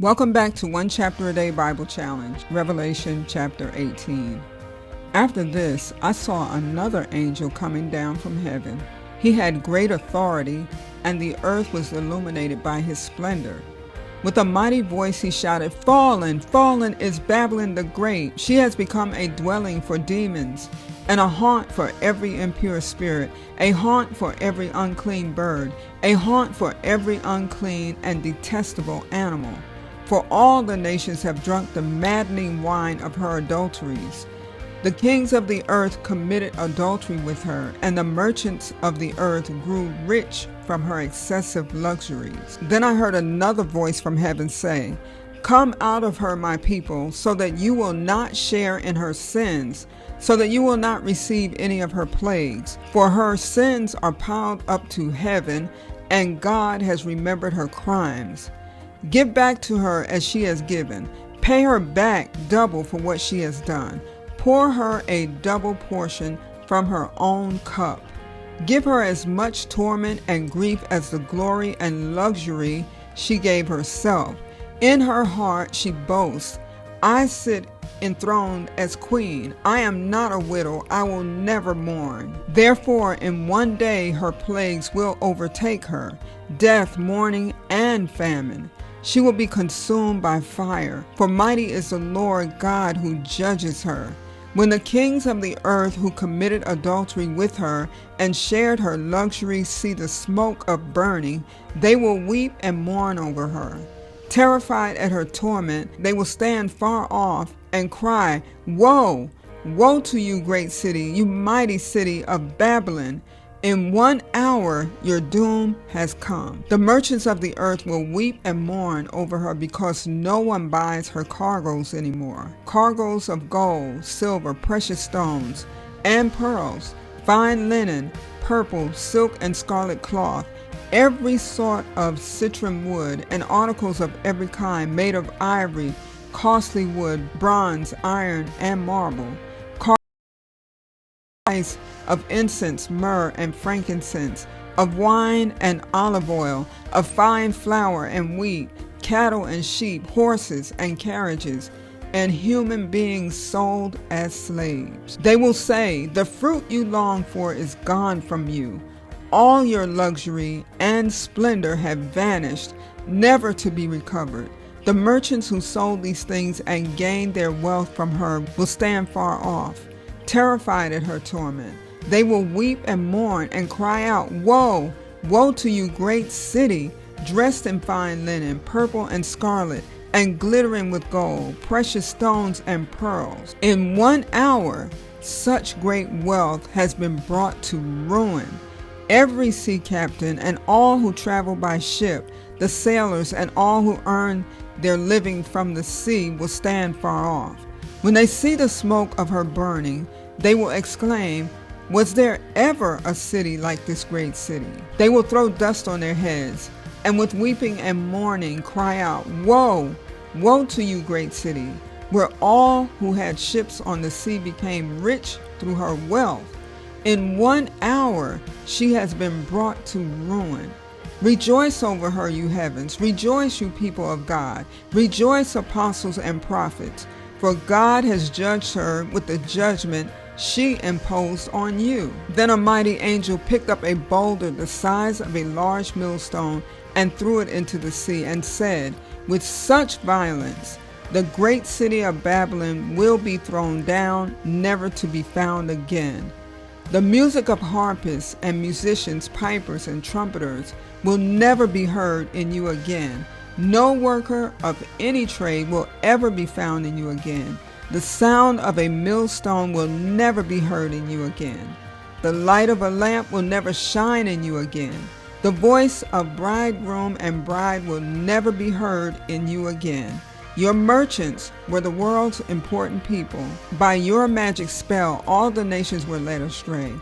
Welcome back to One Chapter a Day Bible Challenge, Revelation chapter 18. After this, I saw another angel coming down from heaven. He had great authority, and the earth was illuminated by his splendor. With a mighty voice he shouted, "Fallen, fallen is Babylon the Great. She has become a dwelling for demons, and a haunt for every impure spirit, a haunt for every unclean bird, a haunt for every unclean and detestable animal. For all the nations have drunk the maddening wine of her adulteries. The kings of the earth committed adultery with her, and the merchants of the earth grew rich from her excessive luxuries." Then I heard another voice from heaven say, "Come out of her, my people, so that you will not share in her sins, so that you will not receive any of her plagues. For her sins are piled up to heaven, and God has remembered her crimes. Give back to her as she has given. Pay her back double for what she has done. Pour her a double portion from her own cup. Give her as much torment and grief as the glory and luxury she gave herself. In her heart she boasts, 'I sit enthroned as queen. I am not a widow. I will never mourn.' Therefore, in one day her plagues will overtake her, death, mourning, and famine. She will be consumed by fire, for mighty is the Lord God who judges her. When the kings of the earth who committed adultery with her and shared her luxury see the smoke of burning, they will weep and mourn over her. Terrified at her torment, they will stand far off and cry, 'Woe! Woe to you, great city, you mighty city of Babylon! In 1 hour your doom has come.' The merchants of the earth will weep and mourn over her because no one buys her cargoes anymore. Cargoes of gold, silver, precious stones, and pearls, fine linen, purple, silk, and scarlet cloth, every sort of citron wood, and articles of every kind made of ivory, costly wood, bronze, iron, and marble. Of incense, myrrh, and frankincense, of wine and olive oil, of fine flour and wheat, cattle and sheep, horses and carriages, and human beings sold as slaves. They will say, 'The fruit you long for is gone from you. All your luxury and splendor have vanished, never to be recovered.' The merchants who sold these things and gained their wealth from her will stand far off, terrified at her torment. They will weep and mourn and cry out, 'Woe! Woe to you, great city, dressed in fine linen, purple and scarlet, and glittering with gold, precious stones and pearls. In 1 hour, such great wealth has been brought to ruin. Every sea captain and all who travel by ship, the sailors and all who earn their living from the sea will stand far off. When they see the smoke of her burning, they will exclaim, 'Was there ever a city like this great city?' They will throw dust on their heads, and with weeping and mourning cry out, 'Woe! Woe to you, great city, where all who had ships on the sea became rich through her wealth. In 1 hour she has been brought to ruin. Rejoice over her, you heavens. Rejoice, you people of God. Rejoice, apostles and prophets. For God has judged her with the judgment she imposed on you.' Then a mighty angel picked up a boulder the size of a large millstone and threw it into the sea and said, 'With such violence, the great city of Babylon will be thrown down, never to be found again. The music of harpists and musicians, pipers and trumpeters will never be heard in you again. No worker of any trade will ever be found in you again. The sound of a millstone will never be heard in you again. The light of a lamp will never shine in you again. The voice of bridegroom and bride will never be heard in you again. Your merchants were the world's important people. By your magic spell, all the nations were led astray.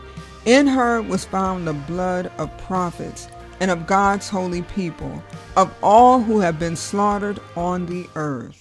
In her was found the blood of prophets and of God's holy people, of all who have been slaughtered on the earth.'"